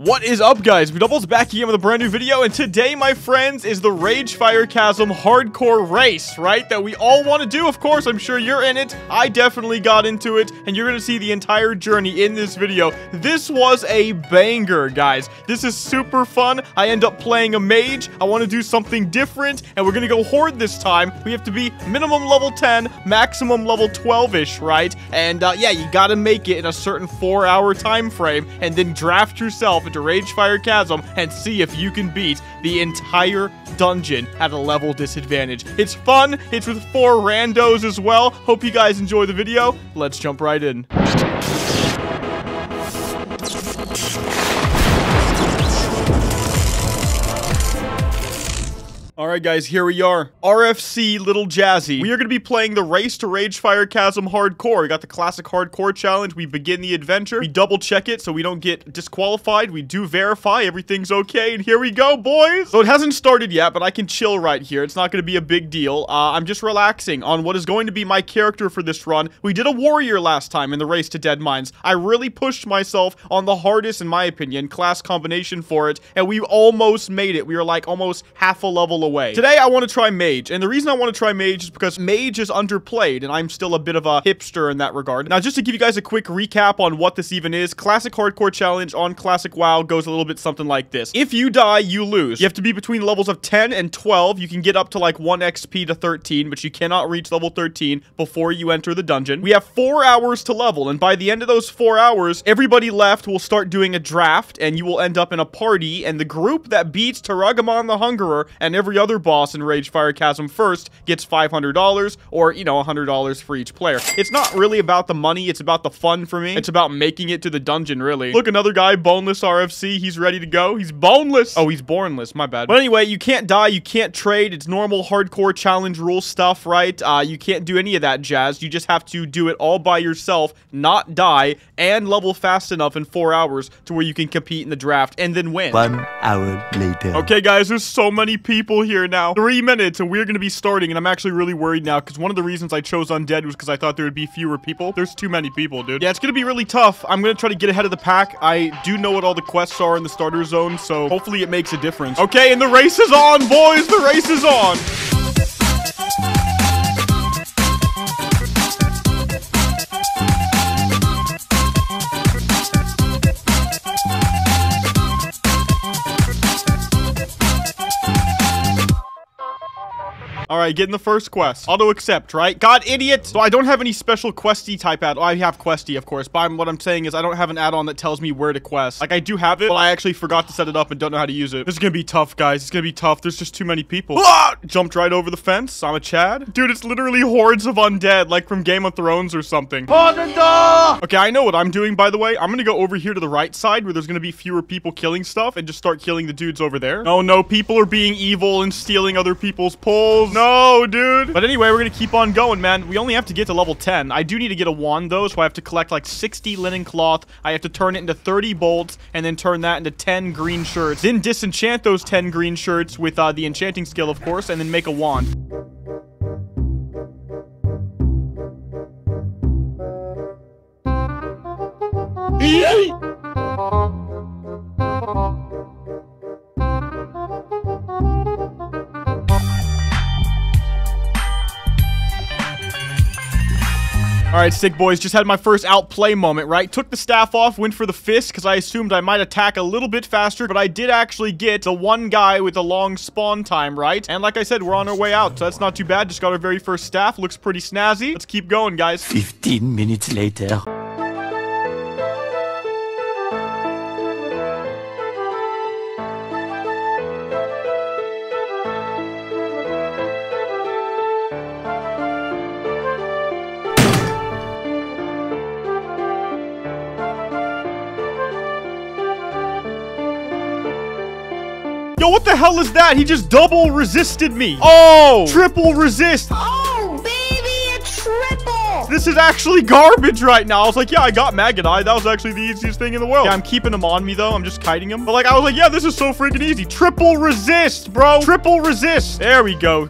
What is up, guys? Doubles back again with a brand new video, and today, my friends, is the Ragefire Chasm hardcore race, right? That we all want to do. Of course, I'm sure you're in it. I definitely got into it, and you're gonna see the entire journey in this video. This was a banger, guys. This is super fun. I end up playing a mage. I want to do something different, and we're gonna go horde this time. We have to be minimum level 10, maximum level 12-ish, right? And yeah, you gotta make it in a certain 4-hour time frame, and then draft yourself into Ragefire Chasm and see if you can beat the entire dungeon at a level disadvantage. It's fun. It's with 4 randos as well. Hope you guys enjoy the video. Let's jump right in. Alright guys, here we are. RFC Little Jazzy. We are going to be playing the Race to Ragefire Chasm hardcore. We got the classic hardcore challenge. We begin the adventure. We double check it so we don't get disqualified. We do verify everything's okay. And here we go, boys. So it hasn't started yet, but I can chill right here. It's not going to be a big deal. I'm just relaxing on what is going to be my character for this run. We did a warrior last time in the Race to Dead Mines. I really pushed myself on the hardest, in my opinion, class combination for it. And we almost made it. We were like almost half a level away. Today, I want to try Mage, and the reason I want to try Mage is because Mage is underplayed, and I'm still a bit of a hipster in that regard. Now, just to give you guys a quick recap on what this even is, Classic Hardcore Challenge on Classic WoW goes a little bit something like this. If you die, you lose. You have to be between levels of 10 and 12. You can get up to like 1 XP to 13, but you cannot reach level 13 before you enter the dungeon. We have 4 hours to level, and by the end of those 4 hours, everybody left will start doing a draft, and you will end up in a party, and the group that beats Turagamon the Hungerer and every other boss in Ragefire Chasm first gets $500, or, you know, $100 for each player. It's not really about the money, it's about the fun for me. It's about making it to the dungeon, really. Look, another guy, Boneless RFC, he's ready to go. He's boneless. Oh, he's bornless, my bad. But anyway, you can't die, you can't trade. It's normal hardcore challenge rule stuff, right? You can't do any of that jazz. You just have to do it all by yourself, not die, and level fast enough in 4 hours to where you can compete in the draft and then win. 1 hour later. Okay, guys, there's so many people here now. 3 minutes, and we're going to be starting, and I'm actually really worried now, because one of the reasons I chose Undead was because I thought there would be fewer people. There's too many people, dude. Yeah, it's going to be really tough. I'm going to try to get ahead of the pack. I do know what all the quests are in the starter zone, so hopefully it makes a difference. Okay, and the race is on, boys! The race is on! Alright, getting the first quest. Auto accept, right? God, idiot! So I don't have any special questy type add. I have questy, of course, but what I'm saying is I don't have an add-on that tells me where to quest. Like, I do have it, but I actually forgot to set it up and don't know how to use it. This is gonna be tough, guys. It's gonna be tough. There's just too many people. Ah! Jumped right over the fence. I'm a Chad. Dude, it's literally hordes of undead, like from Game of Thrones or something. Okay, I know what I'm doing, by the way. I'm gonna go over here to the right side where there's gonna be fewer people killing stuff and just start killing the dudes over there. Oh, no, people are being evil and stealing other people's pulls. No, dude. But anyway, we're gonna keep on going, man. We only have to get to level 10. I do need to get a wand, though, so I have to collect like 60 linen cloth. I have to turn it into 30 bolts and then turn that into 10 green shirts. Then disenchant those 10 green shirts with the enchanting skill, of course, and then make a wand. Alright, sick boys, just had my first outplay moment, right? Took the staff off, went for the fist, because I assumed I might attack a little bit faster, but I did actually get the one guy with a long spawn time, right? And like I said, we're on our way out, so that's not too bad. Just got our very first staff, looks pretty snazzy. Let's keep going, guys. 15 minutes later. Yo, what the hell is that? He just double resisted me. Oh, triple resist. Oh, baby, a triple. This is actually garbage right now. I was like, yeah, I got Maggot Eye. That was actually the easiest thing in the world. Yeah, I'm keeping him on me, though. I'm just kiting him. But, like, I was like, yeah, this is so freaking easy. Triple resist, bro. Triple resist. There we go.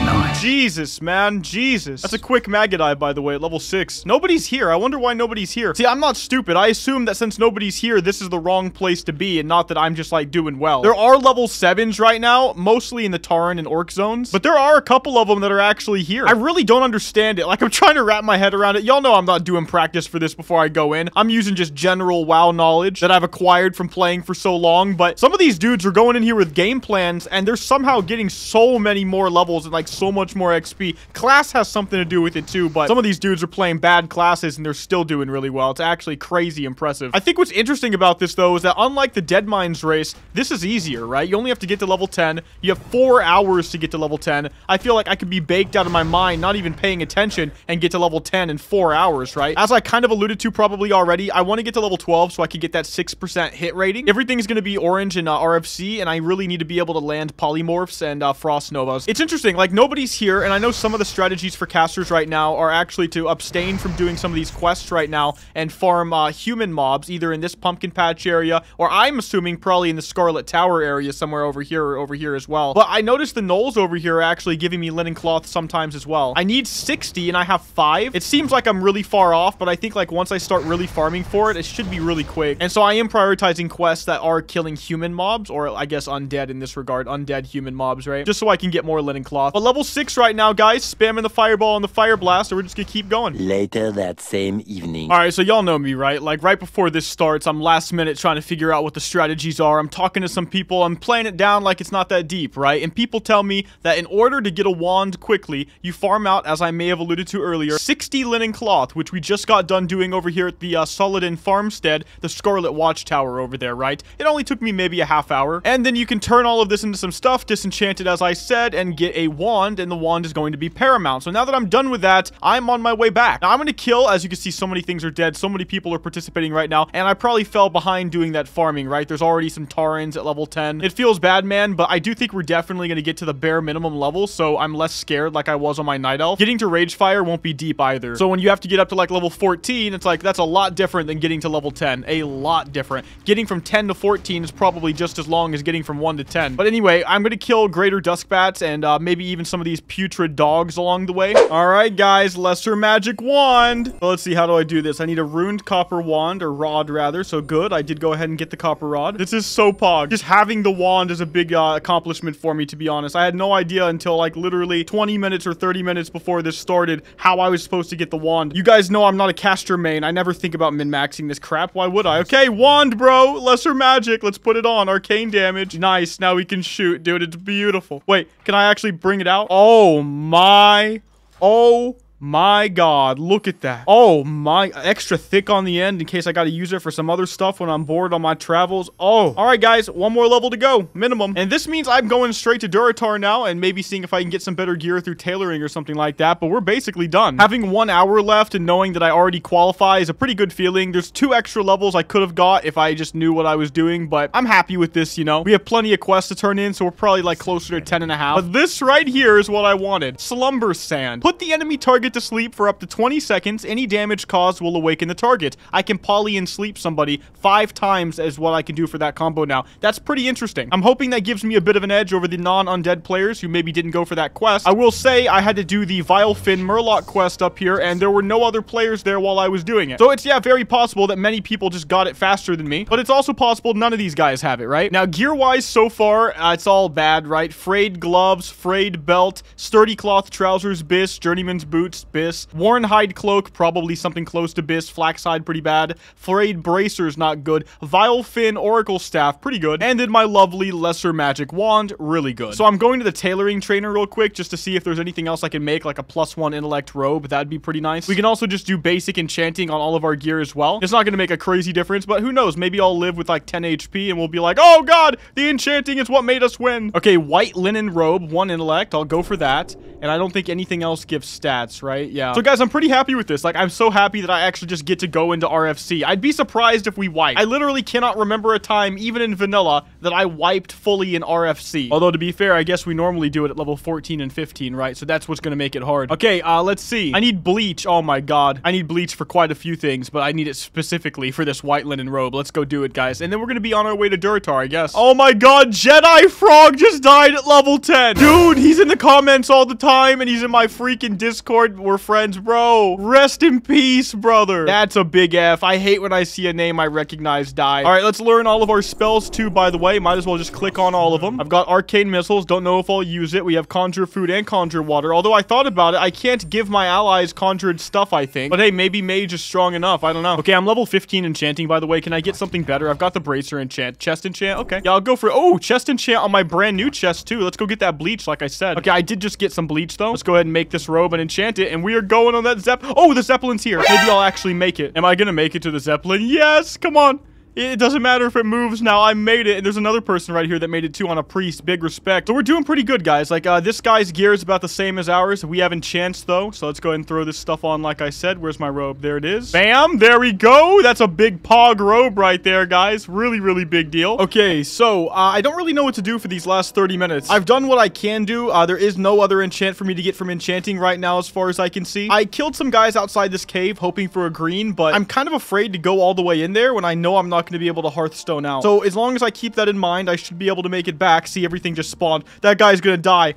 Nice. Jesus, man. Jesus. That's a quick Maggot by the way, at level 6. Nobody's here. I wonder why nobody's here. See, I'm not stupid. I assume that since nobody's here, this is the wrong place to be, and not that I'm just, like, doing well. There are level 7s right now, mostly in the Tauren and Orc zones, but there are a couple of them that are actually here. I really don't understand it. Like, I'm trying to wrap my head around it. Y'all know I'm not doing practice for this before I go in. I'm using just general WoW knowledge that I've acquired from playing for so long, but some of these dudes are going in here with game plans, and they're somehow getting so many more levels and, like, so much more XP. Class has something to do with it, too, but some of these dudes are playing bad classes, and they're still doing really well. It's actually crazy impressive. I think what's interesting about this, though, is that unlike the Deadmines race, this is easier, right? You only have to get to level 10. You have 4 hours to get to level 10. I feel like I could be baked out of my mind, not even paying attention, and get to level 10 in 4 hours, right? As I kind of alluded to probably already, I want to get to level 12 so I can get that 6% hit rating. Everything's going to be orange in RFC, and I really need to be able to land polymorphs and frost novas. It's interesting, like, nobody's here, and I know some of the strategies for casters right now are actually to abstain from doing some of these quests right now and farm human mobs, either in this pumpkin patch area, or I'm assuming probably in the Scarlet Tower area somewhere over here or over here as well. But I noticed the gnolls over here are actually giving me linen cloth sometimes as well. I need 60 and I have 5. It seems like I'm really far off, but I think like once I start really farming for it, it should be really quick. And so I am prioritizing quests that are killing human mobs, or I guess undead in this regard, undead human mobs, right? Just so I can get more linen cloth. But level 6 right now, guys, spamming the fireball and the fire blast, or we're just gonna keep going. Later that same evening. All right, so y'all know me, right? Like right before this starts, I'm last minute trying to figure out what the strategies are. I'm talking to some people. I'm playing it down like it's not that deep, right? And people tell me that in order to get a wand quickly, you farm out, as I may have alluded to earlier, 60 linen cloth, which we just got done doing over here at the Solidin Farmstead, the Scarlet Watchtower over there, right? It only took me maybe a half hour. And then you can turn all of this into some stuff, disenchant it as I said, and get a wand, and the wand is going to be paramount. So now that I'm done with that, I'm on my way back. Now I'm going to kill, as you can see, so many things are dead, so many people are participating right now, and I probably fell behind doing that farming, right? There's already some Taurens at level 10. It feels bad, man, but I do think we're definitely going to get to the bare minimum level, so I'm less scared like I was on my Night Elf. Getting to Ragefire won't be deep either. So when you have to get up to like level 14, it's like, that's a lot different than getting to level 10. A lot different. Getting from 10 to 14 is probably just as long as getting from 1 to 10. But anyway, I'm going to kill Greater Duskbats and maybe even some of these putrid dogs along the way. All right, guys, Lesser Magic Wand. So let's see, how do I do this? I need a runed copper wand, or rod rather. So good, I did go ahead and get the copper rod. This is so pog. Just having the wand is a big accomplishment for me, to be honest. I had no idea until like literally 20 minutes or 30 minutes before this started how I was supposed to get the wand. You guys know I'm not a caster main. I never think about min-maxing this crap. Why would I? Okay, wand, bro. Lesser magic. Let's put it on. Arcane damage. Nice. Now we can shoot. Dude, it's beautiful. Wait, can I actually bring it out? Oh my. Oh my god, look at that. Oh my, extra thick on the end in case I gotta use it for some other stuff when I'm bored on my travels. Oh, all right, guys, one more level to go, minimum. And this means I'm going straight to Durotar now and maybe seeing if I can get some better gear through tailoring or something like that, but we're basically done. Having 1 hour left and knowing that I already qualify is a pretty good feeling. There's 2 extra levels I could have got if I just knew what I was doing, but I'm happy with this, you know. We have plenty of quests to turn in, so we're probably like closer to 10 and a half. But this right here is what I wanted. Slumber Sand. Put the enemy target to sleep for up to 20 seconds. Any damage caused will awaken the target. I can poly and sleep somebody 5 times as what I can do for that combo now. That's pretty interesting. I'm hoping that gives me a bit of an edge over the non-undead players who maybe didn't go for that quest. I will say I had to do the Vilefin Murloc quest up here, and there were no other players there while I was doing it. So it's, yeah, very possible that many people just got it faster than me, but it's also possible none of these guys have it, right? Now, gear-wise, so far, it's all bad, right? Frayed gloves, frayed belt, sturdy cloth trousers, bis, journeyman's boots, bis, worn hide cloak, probably something close to bis, flaxhide, pretty bad, frayed bracers, not good, Vilefin oracle staff, pretty good, and then my lovely lesser magic wand, really good. So I'm going to the tailoring trainer real quick just to see if there's anything else I can make, like a +1 intellect robe. That'd be pretty nice. We can also just do basic enchanting on all of our gear as well. It's not going to make a crazy difference, but who knows? Maybe I'll live with like 10 HP and we'll be like, oh god, the enchanting is what made us win. Okay, white linen robe, 1 intellect. I'll go for that. And I don't think anything else gives stats, right? Yeah. So guys, I'm pretty happy with this. Like, I'm so happy that I actually just get to go into RFC. I'd be surprised if we wipe. I literally cannot remember a time, even in vanilla, that I wiped fully in RFC. Although, to be fair, I guess we normally do it at level 14 and 15, right? So that's what's gonna make it hard. Okay, let's see. I need bleach. Oh my god. I need bleach for quite a few things, but I need it specifically for this white linen robe. Let's go do it, guys. And then we're gonna be on our way to Durotar, I guess. Oh my god, Jedi Frog just died at level 10. Dude, he's in the comments all the time, and he's in my freaking Discord. We're friends, bro. Rest in peace, brother. That's a big F. I hate when I see a name I recognize die. All right, let's learn all of our spells too, by the way. Might as well just click on all of them. I've got Arcane Missiles. Don't know if I'll use it. We have Conjure Food and Conjure Water. Although I thought about it, I can't give my allies conjured stuff, I think. But hey, maybe Mage is strong enough. I don't know. Okay, I'm level 15 enchanting, by the way. Can I get something better? I've got the Bracer enchant. Chest enchant? Okay. Yeah, I'll go for... Oh, chest enchant on my brand new chest, too. Let's go get that bleach, like I said. Okay, I did just get some bleach, though. Let's go ahead and make this robe and enchant it. And we are going on that Zeppelin. Oh, the Zeppelin's here. Maybe I'll actually make it. Am I gonna make it to the Zeppelin? Yes! Come on. It doesn't matter if it moves now. I made it. And there's another person right here that made it too on a priest. Big respect. So we're doing pretty good, guys. Like, this guy's gear is about the same as ours. We have enchants, though. So let's go ahead and throw this stuff on like I said. Where's my robe? There it is. Bam! There we go. That's a big pog robe right there, guys. Really, really big deal. Okay, so I don't really know what to do for these last 30 minutes. I've done what I can do. There is no other enchant for me to get from enchanting right now as far as I can see. I killed some guys outside this cave hoping for a green, but I'm kind of afraid to go all the way in there when I know I'm not going to be able to Hearthstone out. So as long as I keep that in mind, I should be able to make it back. See, everything just spawned. That guy's gonna die.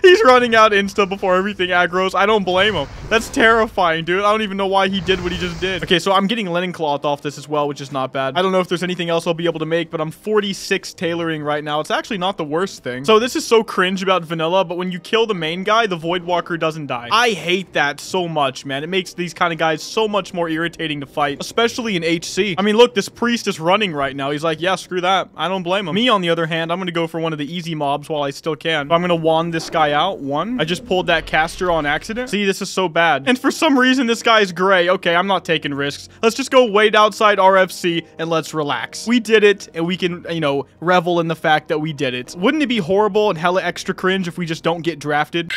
He's running out insta before everything aggroes. I don't blame him. That's terrifying, dude. I don't even know why he did what he just did. Okay, so I'm getting linen cloth off this as well, which is not bad. I don't know if there's anything else I'll be able to make, but I'm 46 tailoring right now. It's actually not the worst thing. So this is so cringe about vanilla, but when you kill the main guy, the Voidwalker doesn't die. I hate that so much, man. It makes these kind of guys so much more irritating to fight, especially in HC. I mean, look, this priest is running right now. He's like, yeah, screw that. I don't blame him. Me, on the other hand, I'm going to go for one of the easy mobs while I still can. So I'm going to wand this guy out. One. I just pulled that caster on accident. See, this is so bad. And for some reason, this guy's gray. Okay, I'm not taking risks. Let's just go wait outside RFC and let's relax. We did it, and we can, you know, revel in the fact that we did it. Wouldn't it be horrible and hella extra cringe if we just don't get drafted?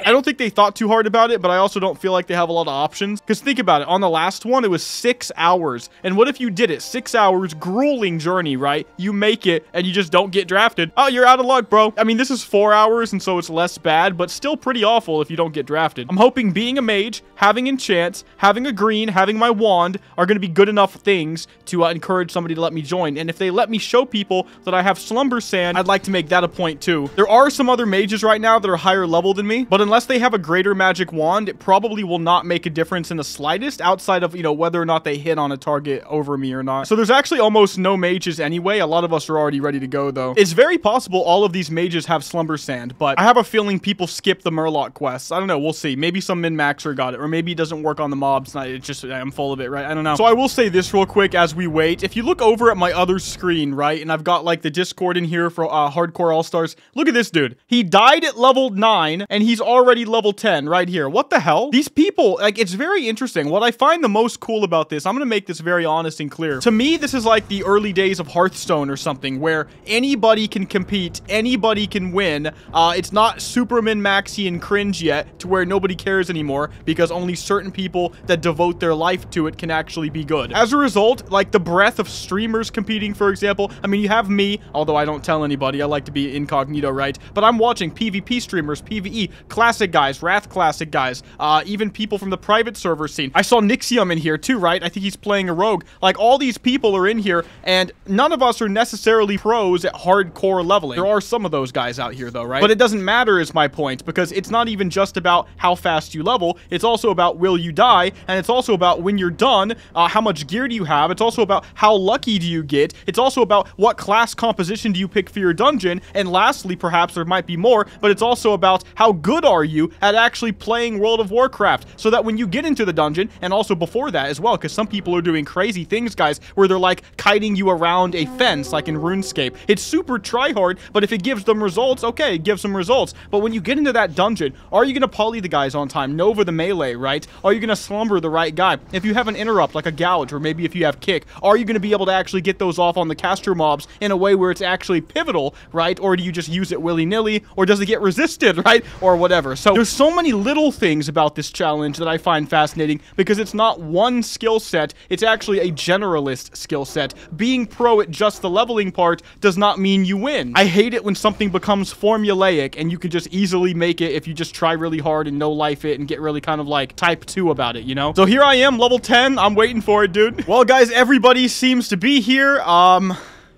I don't think they thought too hard about it, but I also don't feel like they have a lot of options. Because think about it. On the last one, it was 6 hours. And what if you did it? 6 hours, grueling journey, right? You make it, and you just don't get drafted. Oh, you're out of luck, bro. I mean, this is 4 hours, and so it's less bad, but still pretty awful if you don't get drafted. I'm hoping being a mage, having enchants, having a green, having my wand are going to be good enough things to encourage somebody to let me join. And if they let me show people that I have Slumber Sand, I'd like to make that a point too. There are some other mages right now that are higher level than me, but unless they have a greater magic wand, it probably will not make a difference in the slightest outside of, you know, whether or not they hit on a target over me or not. So there's actually almost no mages anyway. A lot of us are already ready to go though. It's very possible all of these mages have Slumber Sand, but I have a feeling people skip the Murloc quests. I don't know. We'll see. Maybe some min-maxer got it, or maybe it doesn't work on the mobs. It's just, I'm full of it, right? I don't know. So I will say this real quick as we wait. If you look over at my other screen, right, and I've got like the Discord in here for Hardcore All-Stars. Look at this dude. He died at level 9 and he's already level 10 right here. What the hell? These people, like, it's very interesting. What I find the most cool about this, I'm gonna make this very honest and clear. To me, this is like the early days of Hearthstone or something, where anybody can compete, anybody can win. It's not super min-maxy and cringe yet, to where nobody cares anymore, because only certain people that devote their life to it can actually be good. As a result, like the breadth of streamers competing, for example, I mean, you have me, although I don't tell anybody, I like to be incognito, right? But I'm watching PvP streamers, PvE, classic guys, Wrath classic guys, even people from the private server scene. I saw Nixium in here too, right? I think he's playing a rogue. Like, all these people are in here, and none of us are necessarily pros at hardcore leveling. There are some of those guys out here though, right? But it doesn't matter is my point, because it's not even just about how fast you level, it's also about will you die, and it's also about when you're done, how much gear do you have, it's also about how lucky do you get, it's also about what class composition do you pick for your dungeon, and lastly, perhaps there might be more, but it's also about how good are you at actually playing World of Warcraft, so that when you get into the dungeon, and also before that as well, because some people are doing crazy things, guys, where they're like kiting you around a fence, like in RuneScape. It's super tryhard, but if it gives them results, okay, it gives them results. But when you get into that dungeon, are you gonna poly the guys on time, Nova the melee, right? Are you gonna slumber the right guy? If you have an interrupt, like a gouge, or maybe if you have kick, are you gonna be able to actually get those off on the caster mobs in a way where it's actually pivotal, right? Or do you just use it willy-nilly, or does it get resisted, right? Or whatever. whatever. So there's so many little things about this challenge that I find fascinating because it's not one skill set, it's actually a generalist skill set. Being pro at just the leveling part does not mean you win. I hate it when something becomes formulaic and you can just easily make it if you just try really hard and no life it and get really kind of like type 2 about it, you know? So here I am, level 10. I'm waiting for it, dude. Well, guys, everybody seems to be here.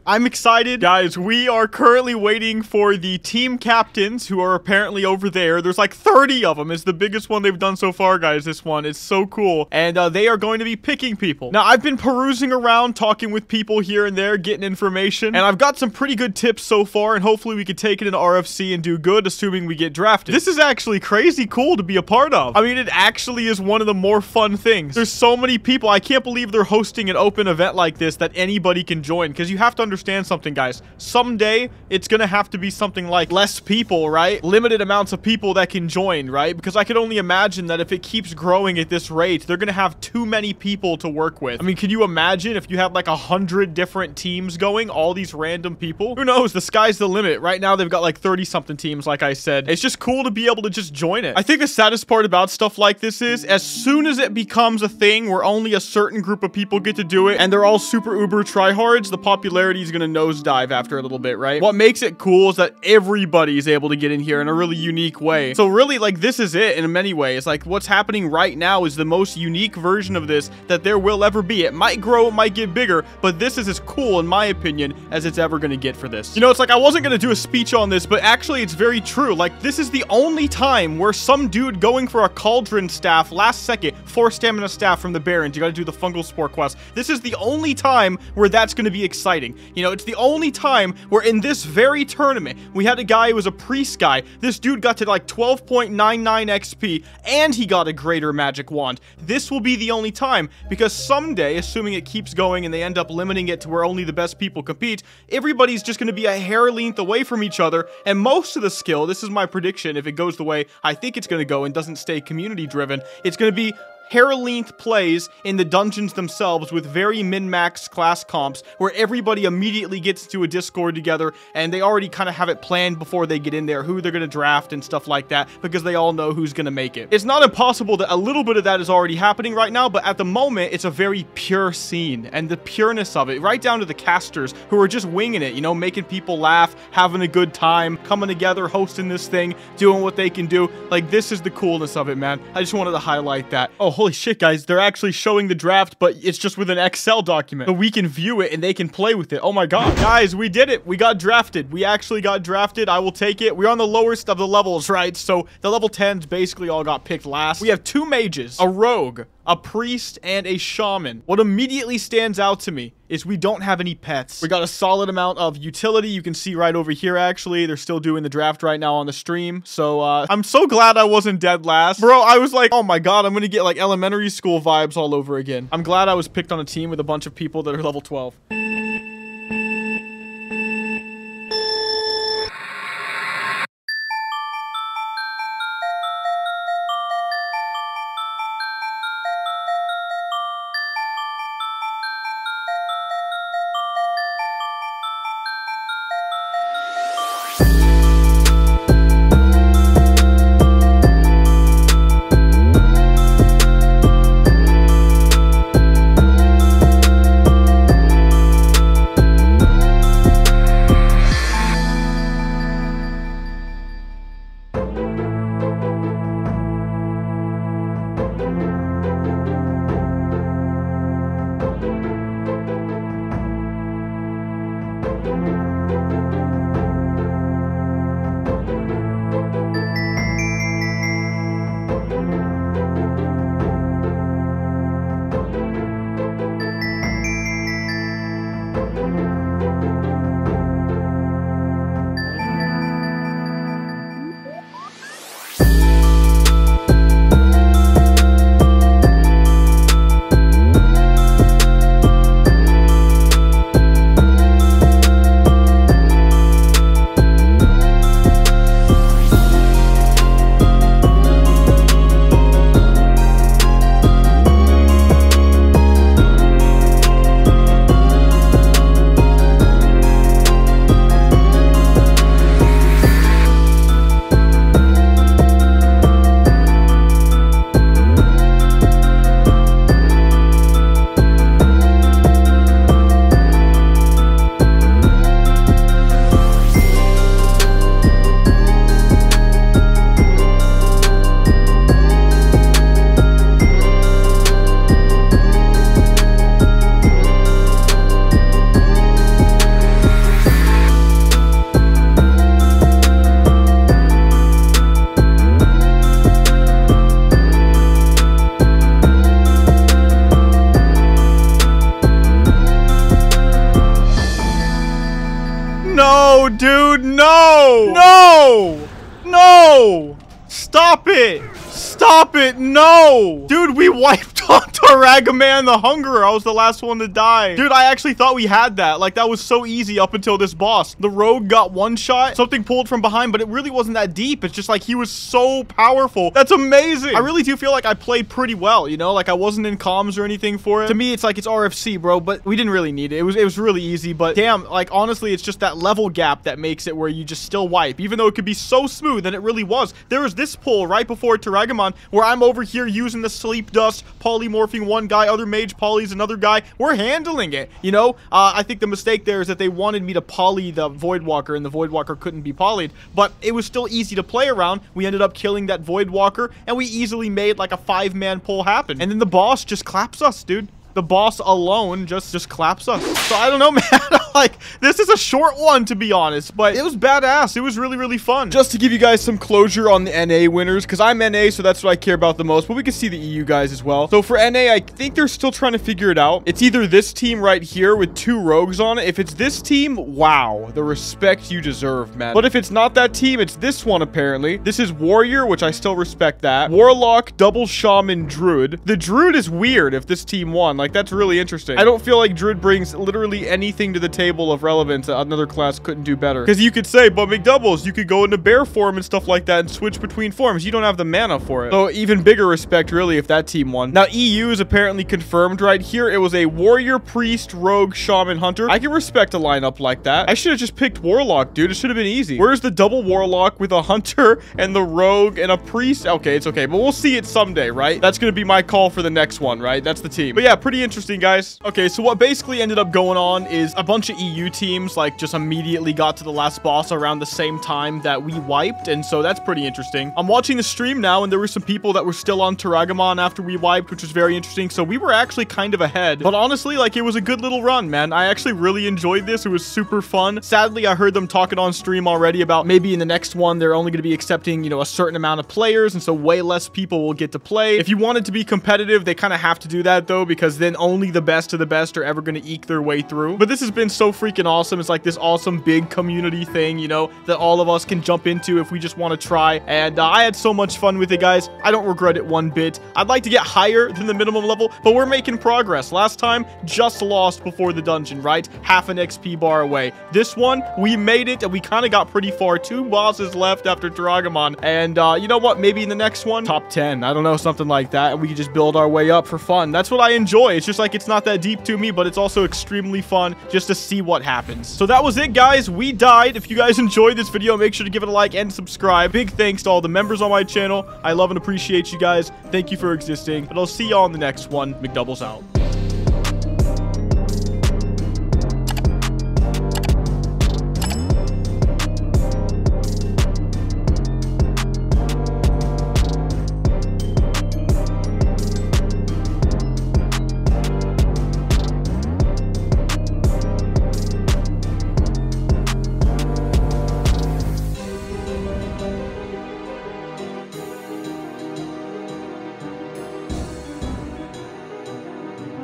I'm excited. Guys, we are currently waiting for the team captains who are apparently over there. There's like 30 of them. It's the biggest one they've done so far, guys, this one. It's so cool. And they are going to be picking people. Now, I've been perusing around, talking with people here and there, getting information. And I've got some pretty good tips so far, and hopefully we can take it into RFC and do good, assuming we get drafted. This is actually crazy cool to be a part of. I mean, it actually is one of the more fun things. There's so many people. I can't believe they're hosting an open event like this that anybody can join, because you have to understand something, guys. Someday it's gonna have to be something like less people, right? Limited amounts of people that can join, right? Because I can only imagine that if it keeps growing at this rate, they're gonna have too many people to work with. I mean, can you imagine if you have like 100 different teams going, all these random people? Who knows? The sky's the limit. Right now they've got like 30 something teams, like I said. It's just cool to be able to just join it. I think the saddest part about stuff like this is as soon as it becomes a thing where only a certain group of people get to do it and they're all super uber tryhards, the popularity is gonna nosedive after a little bit, right? What makes it cool is that everybody is able to get in here in a really unique way. So really, like, this is it in many ways. Like, what's happening right now is the most unique version of this that there will ever be. It might grow, it might get bigger, but this is as cool, in my opinion, as it's ever gonna get for this. You know, it's like I wasn't gonna do a speech on this, but actually it's very true. Like, this is the only time where some dude going for a cauldron staff last second, 4 stamina staff from the Barons, you gotta do the fungal spore quest. This is the only time where that's gonna be exciting. You know, it's the only time where in this very tournament, we had a guy who was a priest guy. This dude got to like 12.99 XP and he got a greater magic wand. This will be the only time because someday, assuming it keeps going and they end up limiting it to where only the best people compete, everybody's just going to be a hair length away from each other. And most of the skill, this is my prediction, if it goes the way I think it's going to go and doesn't stay community driven, it's going to be hair length plays in the dungeons themselves with very min-max class comps where everybody immediately gets to a Discord together and they already kind of have it planned before they get in there, who they're going to draft and stuff like that, because they all know who's going to make it. It's not impossible that a little bit of that is already happening right now, but at the moment, it's a very pure scene, and the pureness of it, right down to the casters who are just winging it, you know, making people laugh, having a good time, coming together, hosting this thing, doing what they can do. Like, this is the coolness of it, man. I just wanted to highlight that. Oh, holy shit, guys, they're actually showing the draft, but it's just with an Excel document. So we can view it and they can play with it. Oh my god. Guys, we did it. We got drafted. We actually got drafted. I will take it. We're on the lowest of the levels, right? So the level 10s basically all got picked last. We have 2 mages, a rogue, a priest, and a shaman. What immediately stands out to me is we don't have any pets. We got a solid amount of utility. You can see right over here, actually. They're still doing the draft right now on the stream. So, I'm so glad I wasn't dead last. Bro, I was like, oh my god, I'm gonna get like elementary school vibes all over again. I'm glad I was picked on a team with a bunch of people that are level 12. dude. No. No. No. Stop it. Stop it. No. Dude, we wiped on Taragaman the Hungerer. I was the last one to die. Dude, I actually thought we had that. Like, that was so easy up until this boss. The rogue got one shot. Something pulled from behind, but it really wasn't that deep. It's just like he was so powerful. That's amazing. I really do feel like I played pretty well, you know? Like, I wasn't in comms or anything for it. To me, it's like it's RFC, bro, but we didn't really need it. It was really easy, but damn, like, honestly, it's just that level gap that makes it where you just still wipe, even though it could be so smooth, and it really was. There was this pull right before Taragamon where I'm over here using the sleep dust, polymorphing one guy, other mage polys another guy. We're handling it, you know? I think the mistake there is that they wanted me to poly the Voidwalker, and the Voidwalker couldn't be polyed, but it was still easy to play around. We ended up killing that Voidwalker, and we easily made like a 5-man pull happen. And then the boss just claps us, dude. The boss alone just claps us. So I don't know, man. Like, this is a short one, to be honest, but it was badass. It was really, really fun. Just to give you guys some closure on the NA winners, because I'm NA, so that's what I care about the most, but we can see the EU guys as well. So for NA, I think they're still trying to figure it out. It's either this team right here with 2 rogues on it. If it's this team, wow, the respect you deserve, man. But if it's not that team, it's this one, apparently. This is Warrior, which I still respect that. Warlock, Double Shaman, Druid. The Druid is weird if this team won. Like, that's really interesting. I don't feel like Druid brings literally anything to the table of relevance that another class couldn't do better. Because you could say, but McDoubles, you could go into bear form and stuff like that and switch between forms. You don't have the mana for it. So even bigger respect, really, if that team won. Now, EU is apparently confirmed right here. It was a Warrior, Priest, Rogue, Shaman, Hunter. I can respect a lineup like that. I should have just picked Warlock, dude. It should have been easy. Where's the double Warlock with a Hunter and the Rogue and a Priest? Okay, it's okay, but we'll see it someday, right? That's going to be my call for the next one, right? That's the team. But yeah, pretty interesting, guys. Okay, so what basically ended up going on is a bunch of EU teams like just immediately got to the last boss around the same time that we wiped, and so that's pretty interesting. I'm watching the stream now, and there were some people that were still on Taragamon after we wiped, which was very interesting. So we were actually kind of ahead, but honestly, like, it was a good little run, man. I actually really enjoyed this. It was super fun. Sadly, I heard them talking on stream already about maybe in the next one they're only going to be accepting, you know, a certain amount of players, and so way less people will get to play. If you wanted to be competitive, they kind of have to do that though, because then only the best of the best are ever going to eke their way through. But this has been so freaking awesome. It's like this awesome big community thing, you know, that all of us can jump into if we just want to try. And I had so much fun with it, guys. I don't regret it one bit. I'd like to get higher than the minimum level, but we're making progress. Last time, just lost before the dungeon, right? Half an XP bar away. This one, we made it, and we kind of got pretty far. 2 bosses left after Taragamon. And you know what? Maybe in the next one, top 10. I don't know, something like that. And we can just build our way up for fun. That's what I enjoy. It's just like, it's not that deep to me, but it's also extremely fun just to see what happens. So that was it, guys. We died. If you guys enjoyed this video, make sure to give it a like and subscribe. Big thanks to all the members on my channel. I love and appreciate you guys. Thank you for existing, and I'll see y'all in the next one. McDoubles out.